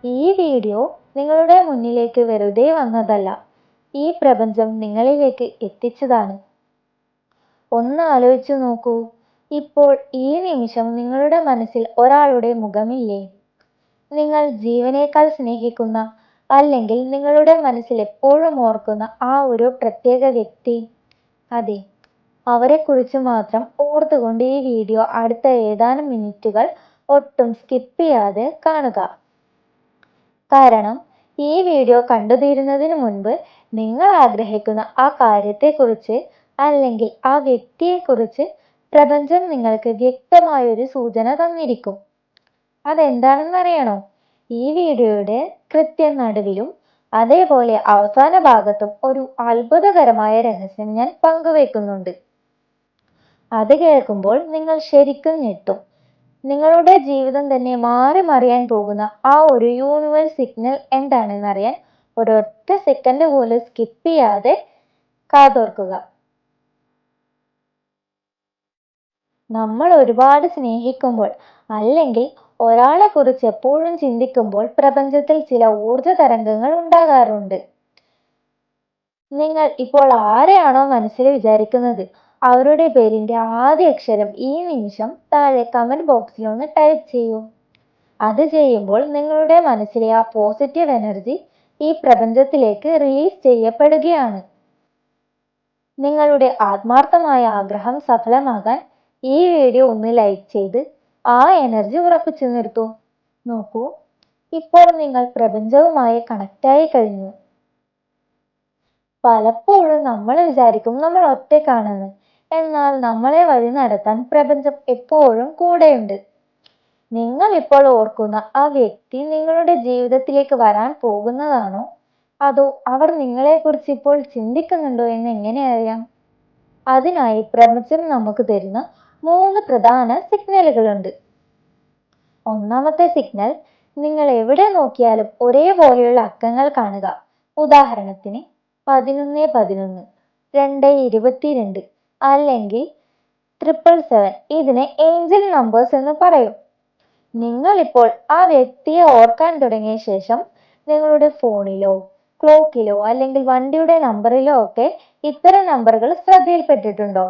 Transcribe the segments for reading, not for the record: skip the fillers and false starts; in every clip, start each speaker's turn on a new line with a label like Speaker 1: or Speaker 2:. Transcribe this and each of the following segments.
Speaker 1: ഈ വീഡിയോ നിങ്ങളുടെ മുന്നിലേക്ക് വെറുതെ വന്നതല്ല, ഈ പ്രപഞ്ചം നിങ്ങളിലേക്ക് എത്തിച്ചതാണ്. ഒന്ന് ആലോചിച്ചു നോക്കൂ, ഇപ്പോൾ ഈ നിമിഷം നിങ്ങളുടെ മനസ്സിൽ ഒരാളുടെ മുഖമില്ലേ? നിങ്ങൾ ജീവനേക്കാൾ സ്നേഹിക്കുന്ന, അല്ലെങ്കിൽ നിങ്ങളുടെ മനസ്സിൽ എപ്പോഴും ഓർക്കുന്ന ആ ഒരു പ്രത്യേക വ്യക്തി. അതെ, അവരെക്കുറിച്ച് മാത്രം ഓർത്തുകൊണ്ട് ഈ വീഡിയോ അടുത്ത ഏതാനും മിനിറ്റുകൾ ഒട്ടും സ്കിപ്പ് ചെയ്യാതെ കാണുക. കാരണം ഈ വീഡിയോ കണ്ടുതീരുന്നതിന് മുൻപ് നിങ്ങൾ ആഗ്രഹിക്കുന്ന ആ കാര്യത്തെക്കുറിച്ച്, അല്ലെങ്കിൽ ആ വ്യക്തിയെക്കുറിച്ച് പ്രപഞ്ചം നിങ്ങൾക്ക് വ്യക്തമായൊരു സൂചന തന്നിരിക്കും. അതെന്താണെന്നറിയണോ? ഈ വീഡിയോയുടെ കൃത്യം നടുവിലും അതേപോലെ അവസാന ഭാഗത്തും ഒരു അത്ഭുതകരമായ രഹസ്യം ഞാൻ പങ്കുവെക്കുന്നുണ്ട്. അത് കേൾക്കുമ്പോൾ നിങ്ങൾ ശരിക്കും ഞെട്ടും. നിങ്ങളുടെ ജീവിതം തന്നെ മാറി മറിയാൻ പോകുന്ന ആ ഒരു യൂണിവേഴ്സ് സിഗ്നൽ എന്താണെന്നറിയാൻ ഒരൊറ്റ സെക്കൻഡ് പോലും സ്കിപ്പ് ചെയ്യാതെ കാതോർക്കുക. നമ്മൾ ഒരുപാട് സ്നേഹിക്കുമ്പോൾ, അല്ലെങ്കിൽ ഒരാളെ കുറിച്ച് എപ്പോഴും ചിന്തിക്കുമ്പോൾ പ്രപഞ്ചത്തിൽ ചില ഊർജ തരംഗങ്ങൾ ഉണ്ടാകാറുണ്ട്. നിങ്ങൾ ഇപ്പോൾ ആരെയാണോ മനസ്സിൽ വിചാരിക്കുന്നത്, അവരുടെ പേരിന്റെ ആദ്യ അക്ഷരം ഈ നിമിഷം താഴെ കമന്റ് ബോക്സിൽ ഒന്ന് ടൈപ്പ് ചെയ്യൂ. അത് ചെയ്യുമ്പോൾ നിങ്ങളുടെ മനസ്സിലെ ആ പോസിറ്റീവ് എനർജി ഈ പ്രപഞ്ചത്തിലേക്ക് റിലീസ് ചെയ്യപ്പെടുകയാണ്. നിങ്ങളുടെ ആത്മാർത്ഥമായ ആഗ്രഹം സഫലമാകാൻ ഈ വീഡിയോ ഒന്ന് ലൈക്ക് ചെയ്ത് ആ എനർജി ഉറപ്പിച്ചു നിർത്തൂ. നോക്കൂ, ഇപ്പോൾ നിങ്ങൾ പ്രപഞ്ചവുമായി കണക്റ്റായി കഴിഞ്ഞു. പലപ്പോഴും നമ്മൾ വിചാരിക്കും നമ്മൾ ഒറ്റയ്ക്കാണെന്ന്. എന്നാൽ നമ്മളെ വഴി നടത്താൻ പ്രപഞ്ചം എപ്പോഴും കൂടെയുണ്ട്. നിങ്ങൾ ഇപ്പോൾ ഓർക്കുന്ന ആ വ്യക്തി നിങ്ങളുടെ ജീവിതത്തിലേക്ക് വരാൻ പോകുന്നതാണോ, അതോ അവർ നിങ്ങളെക്കുറിച്ച് ഇപ്പോൾ ചിന്തിക്കുന്നുണ്ടോ എന്ന് എങ്ങനെ അറിയാം? അതിനായി പ്രപഞ്ചം നമുക്ക് തരുന്ന 3 പ്രധാന സിഗ്നലുകളുണ്ട്. ഒന്നാമത്തെ സിഗ്നൽ, നിങ്ങൾ എവിടെ നോക്കിയാലും ഒരേപോലെയുള്ള അക്കങ്ങൾ കാണുക. ഉദാഹരണത്തിന് 1111, 222 അല്ലെങ്കിൽ 777. ഇതിനെ ഏഞ്ചൽ നമ്പേഴ്സ് എന്ന് പറയും. നിങ്ങൾ ഇപ്പോൾ ആ വ്യക്തിയെ ഓർക്കാൻ തുടങ്ങിയ ശേഷം നിങ്ങളുടെ ഫോണിലോ ക്ലോക്കിലോ അല്ലെങ്കിൽ വണ്ടിയുടെ നമ്പറിലോ ഒക്കെ ഇത്തരം നമ്പറുകൾ ശ്രദ്ധയിൽപ്പെട്ടിട്ടുണ്ടോ?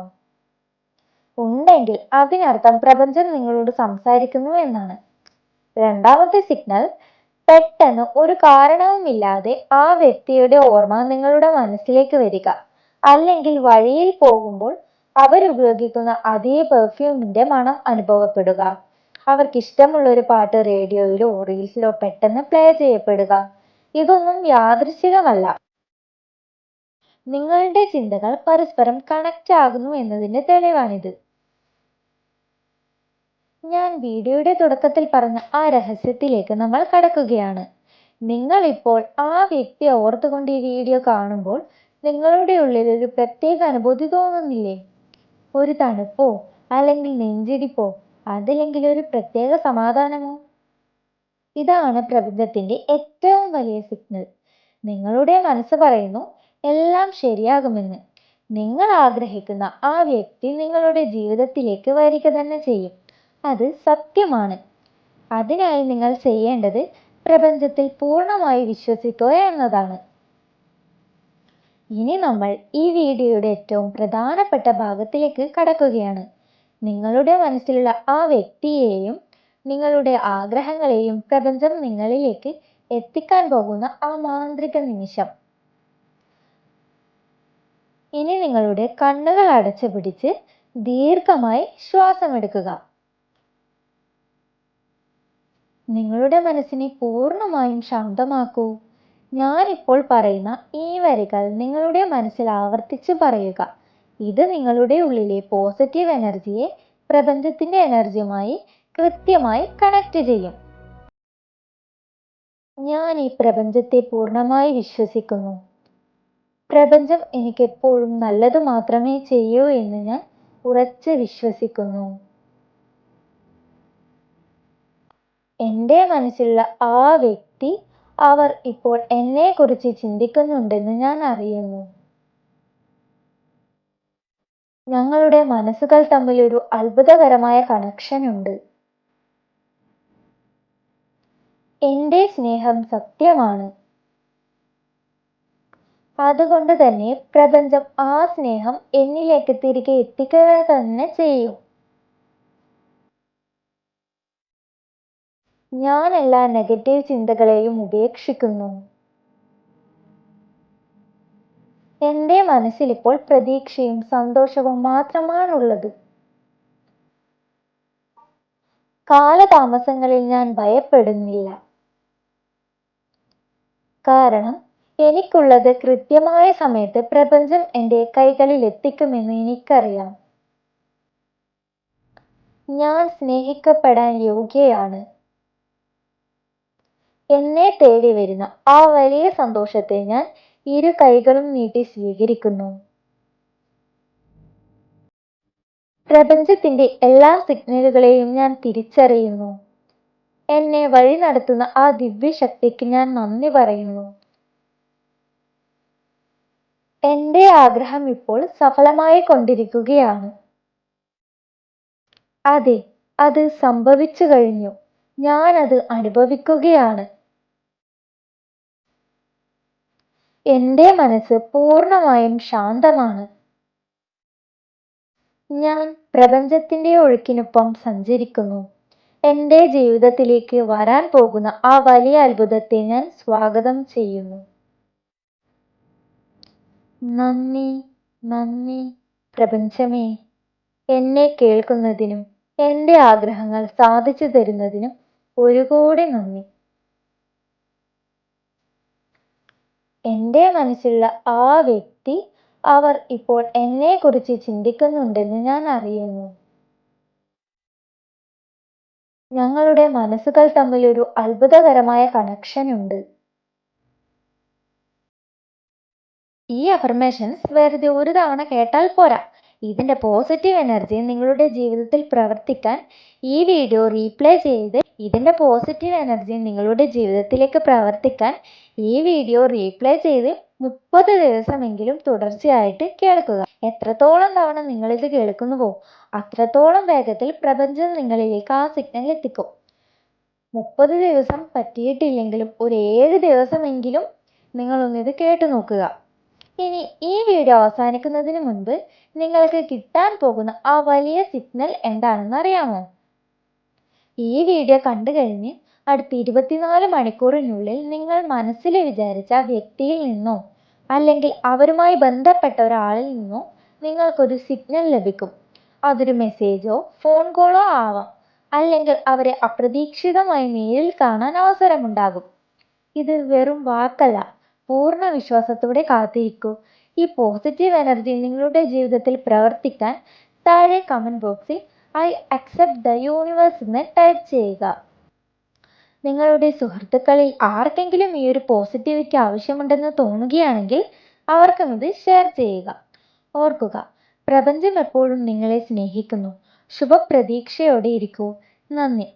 Speaker 1: ഉണ്ടെങ്കിൽ അതിനർത്ഥം പ്രപഞ്ചം നിങ്ങളോട് സംസാരിക്കുന്നു എന്നാണ്. രണ്ടാമത്തെ സിഗ്നൽ, പെട്ടെന്ന് ഒരു കാരണവുമില്ലാതെ ആ വ്യക്തിയുടെ ഓർമ്മ നിങ്ങളുടെ മനസ്സിലേക്ക് വരിക, അല്ലെങ്കിൽ വഴിയിൽ പോകുമ്പോൾ അവരുപയോഗിക്കുന്ന അതേ പെർഫ്യൂമിന്റെ മണം അനുഭവപ്പെടുക, അവർക്ക് ഇഷ്ടമുള്ള ഒരു പാട്ട് റേഡിയോയിലോ റീൽസിലോ പെട്ടെന്ന് പ്ലേ ചെയ്യപ്പെടുക. ഇതൊന്നും യാദൃശ്ചികമല്ല. നിങ്ങളുടെ ചിന്തകൾ പരസ്പരം കണക്റ്റ് ആകുന്നു എന്നതിന്റെ തെളിവാണിത്. ഞാൻ വീഡിയോയുടെ തുടക്കത്തിൽ പറഞ്ഞ ആ രഹസ്യത്തിലേക്ക് നമ്മൾ കടക്കുകയാണ്. നിങ്ങൾ ഇപ്പോൾ ആ വ്യക്തിയെ ഓർത്തുകൊണ്ട് ഈ വീഡിയോ കാണുമ്പോൾ നിങ്ങളുടെ ഉള്ളിൽ ഒരു പ്രത്യേക അനുഭൂതി തോന്നുന്നില്ലേ? ഒരു തണുപ്പോ, അല്ലെങ്കിൽ നെഞ്ചിടിപ്പോ, അതല്ലെങ്കിൽ ഒരു പ്രത്യേക സമാധാനമോ? ഇതാണ് പ്രപഞ്ചത്തിന്റെ ഏറ്റവും വലിയ സിഗ്നൽ. നിങ്ങളുടെ മനസ്സ് പറയുന്നു എല്ലാം ശരിയാകുമെന്ന്. നിങ്ങൾ ആഗ്രഹിക്കുന്ന ആ വ്യക്തി നിങ്ങളുടെ ജീവിതത്തിലേക്ക് വരിക തന്നെ ചെയ്യും. അത് സത്യമാണ്. അതിനായി നിങ്ങൾ ചെയ്യേണ്ടത് പ്രപഞ്ചത്തിൽ പൂർണ്ണമായി വിശ്വസിക്കുക എന്നതാണ്. ഇനി നമ്മൾ ഈ വീഡിയോയുടെ ഏറ്റവും പ്രധാനപ്പെട്ട ഭാഗത്തിലേക്ക് കടക്കുകയാണ്. നിങ്ങളുടെ മനസ്സിലുള്ള ആ വ്യക്തിയെയും നിങ്ങളുടെ ആഗ്രഹങ്ങളെയും പ്രപഞ്ചം നിങ്ങളിലേക്ക് എത്തിക്കാൻ പോകുന്ന ആ മാന്ത്രിക നിമിഷം. ഇനി നിങ്ങളുടെ കണ്ണുകൾ അടച്ചു പിടിച്ച് ദീർഘമായി ശ്വാസമെടുക്കുക. നിങ്ങളുടെ മനസ്സിനെ പൂർണ്ണമായും ശാന്തമാക്കൂ. ഞാനിപ്പോൾ പറയുന്ന ഈ വരികൾ നിങ്ങളുടെ മനസ്സിൽ ആവർത്തിച്ച് പറയുക. ഇത് നിങ്ങളുടെ ഉള്ളിലെ പോസിറ്റീവ് എനർജിയെ പ്രപഞ്ചത്തിന്റെ എനർജിയുമായി കൃത്യമായി കണക്ട് ചെയ്യും. ഞാൻ ഈ പ്രപഞ്ചത്തെ പൂർണ്ണമായി വിശ്വസിക്കുന്നു. പ്രപഞ്ചം എനിക്ക് എപ്പോഴും നല്ലത് മാത്രമേ ചെയ്യൂ എന്ന് ഞാൻ ഉറച്ച് വിശ്വസിക്കുന്നു. എൻ്റെ മനസ്സിലുള്ള ആ വ്യക്തി, അവർ ഇപ്പോൾ എന്നെക്കുറിച്ച് ചിന്തിക്കുന്നുണ്ടെന്ന് ഞാൻ അറിയുന്നു. ഞങ്ങളുടെ മനസ്സുകൾ തമ്മിൽ ഒരു അത്ഭുതകരമായ കണക്ഷൻ ഉണ്ട്. എൻ്റെ സ്നേഹം സത്യമാണ്. അതുകൊണ്ട് തന്നെ പ്രപഞ്ചം ആ സ്നേഹം എന്നിലേക്ക് തിരികെ എത്തിക്കുക തന്നെ ചെയ്യും. ഞാൻ എല്ലാ നെഗറ്റീവ് ചിന്തകളെയും ഉപേക്ഷിക്കുന്നു. എൻ്റെ മനസ്സിൽ ഇപ്പോൾ പ്രതീക്ഷയും സന്തോഷവും മാത്രമാണുള്ളത്. കാലതാമസങ്ങളിൽ ഞാൻ ഭയപ്പെടുന്നില്ല. കാരണം എനിക്കുള്ളത് കൃത്യമായ സമയത്ത് പ്രപഞ്ചം എൻ്റെ കൈകളിൽ എത്തിക്കുമെന്ന് എനിക്കറിയാം. ഞാൻ സ്നേഹിക്കപ്പെടാൻ യോഗ്യയാണ്. എന്നെ തേടി വരുന്ന ആ വലിയ സന്തോഷത്തെ ഞാൻ ഇരു കൈകളും നീട്ടി സ്വീകരിക്കുന്നു. പ്രപഞ്ചത്തിന്റെ എല്ലാ സിഗ്നലുകളെയും ഞാൻ തിരിച്ചറിയുന്നു. എന്നെ വഴി നടത്തുന്ന ആ ദിവ്യശക്തിക്ക് ഞാൻ നന്ദി പറയുന്നു. എൻ്റെ ആഗ്രഹം ഇപ്പോൾ സഫലമായി കൊണ്ടിരിക്കുകയാണ്. അതെ, അത് സംഭവിച്ചു കഴിഞ്ഞു. ഞാനത് അനുഭവിക്കുകയാണ്. എൻ്റെ മനസ്സ് പൂർണ്ണമായും ശാന്തമാണ്. ഞാൻ പ്രപഞ്ചത്തിന്റെ ഒഴുക്കിനൊപ്പം സഞ്ചരിക്കുന്നു. എൻ്റെ ജീവിതത്തിലേക്ക് വരാൻ പോകുന്ന ആ വലിയ അത്ഭുതത്തെ ഞാൻ സ്വാഗതം ചെയ്യുന്നു. നന്ദി, നന്ദി പ്രപഞ്ചമേ, എന്നെ കേൾക്കുന്നതിനും എൻ്റെ ആഗ്രഹങ്ങൾ സാധിച്ചു തരുന്നതിനും ഒരു കോടി നന്ദി. എൻ്റെ മനസ്സിലുള്ള ആ വ്യക്തി, അവർ ഇപ്പോൾ എന്നെക്കുറിച്ച് ചിന്തിക്കുന്നുണ്ടെന്ന് ഞാൻ അറിയുന്നു. ഞങ്ങളുടെ മനസ്സുകൾ തമ്മിൽ ഒരു അത്ഭുതകരമായ കണക്ഷൻ ഉണ്ട്. ഈ അഫർമേഷൻസ് വെറുതെ ഒരു തവണ കേട്ടാൽ പോരാ. ഇതിന്റെ പോസിറ്റീവ് എനർജി നിങ്ങളുടെ ജീവിതത്തിൽ പ്രവർത്തിക്കാൻ ഈ വീഡിയോ റീപ്ലേ ചെയ്ത് ഇതിന്റെ പോസിറ്റീവ് എനർജി നിങ്ങളുടെ ജീവിതത്തിലേക്ക് പ്രവർത്തിക്കാൻ ഈ വീഡിയോ റീപ്ലേ ചെയ്ത് 30 ദിവസമെങ്കിലും തുടർച്ചയായിട്ട് കേൾക്കുക. എത്രത്തോളം തവണ നിങ്ങളിത് കേൾക്കുന്നുവോ അത്രത്തോളം വേഗത്തിൽ പ്രപഞ്ചം നിങ്ങളിലേക്ക് ആ സിഗ്നൽ എത്തിക്കും. 30 ദിവസം പറ്റിയിട്ടില്ലെങ്കിലും ഒരു 7 ദിവസമെങ്കിലും നിങ്ങളൊന്നിത് കേട്ടു നോക്കുക. ഇനി ഈ വീഡിയോ അവസാനിക്കുന്നതിന് മുൻപ് നിങ്ങൾക്ക് കിട്ടാൻ പോകുന്ന ആ വലിയ സിഗ്നൽ എന്താണെന്ന് അറിയാമോ? ഈ വീഡിയോ കണ്ടു കഴിഞ്ഞ് അടുത്ത 24 മണിക്കൂറിനുള്ളിൽ നിങ്ങൾ മനസ്സിൽ വിചാരിച്ച വ്യക്തിയിൽ നിന്നോ അല്ലെങ്കിൽ അവരുമായി ബന്ധപ്പെട്ട ഒരാളിൽ നിന്നോ നിങ്ങൾക്കൊരു സിഗ്നൽ ലഭിക്കും. അതൊരു മെസ്സേജോ ഫോൺ കോളോ ആവാം, അല്ലെങ്കിൽ അവരെ അപ്രതീക്ഷിതമായി നേരിൽ കാണാൻ അവസരമുണ്ടാകും. ഇത് വെറും വാക്കല്ല, പൂർണ്ണ വിശ്വാസത്തോടെ കാത്തിരിക്കൂ. ഈ പോസിറ്റീവ് എനർജി നിങ്ങളുടെ ജീവിതത്തിൽ പ്രവർത്തിക്കാൻ താഴെ കമന്റ് ബോക്സിൽ ഐ അക്സെപ്റ്റ് ദ യൂണിവേഴ്സ് എന്ന് ടൈപ്പ് ചെയ്യുക. നിങ്ങളുടെ സുഹൃത്തുക്കളിൽ ആർക്കെങ്കിലും ഈ ഒരു പോസിറ്റിവിറ്റി ആവശ്യമുണ്ടെന്ന് തോന്നുകയാണെങ്കിൽ അവർക്കും ഇത് ഷെയർ ചെയ്യുക. ഓർക്കുക, പ്രപഞ്ചം എപ്പോഴും നിങ്ങളെ സ്നേഹിക്കുന്നു. ശുഭപ്രതീക്ഷയോടെ ഇരിക്കൂ. നന്ദി.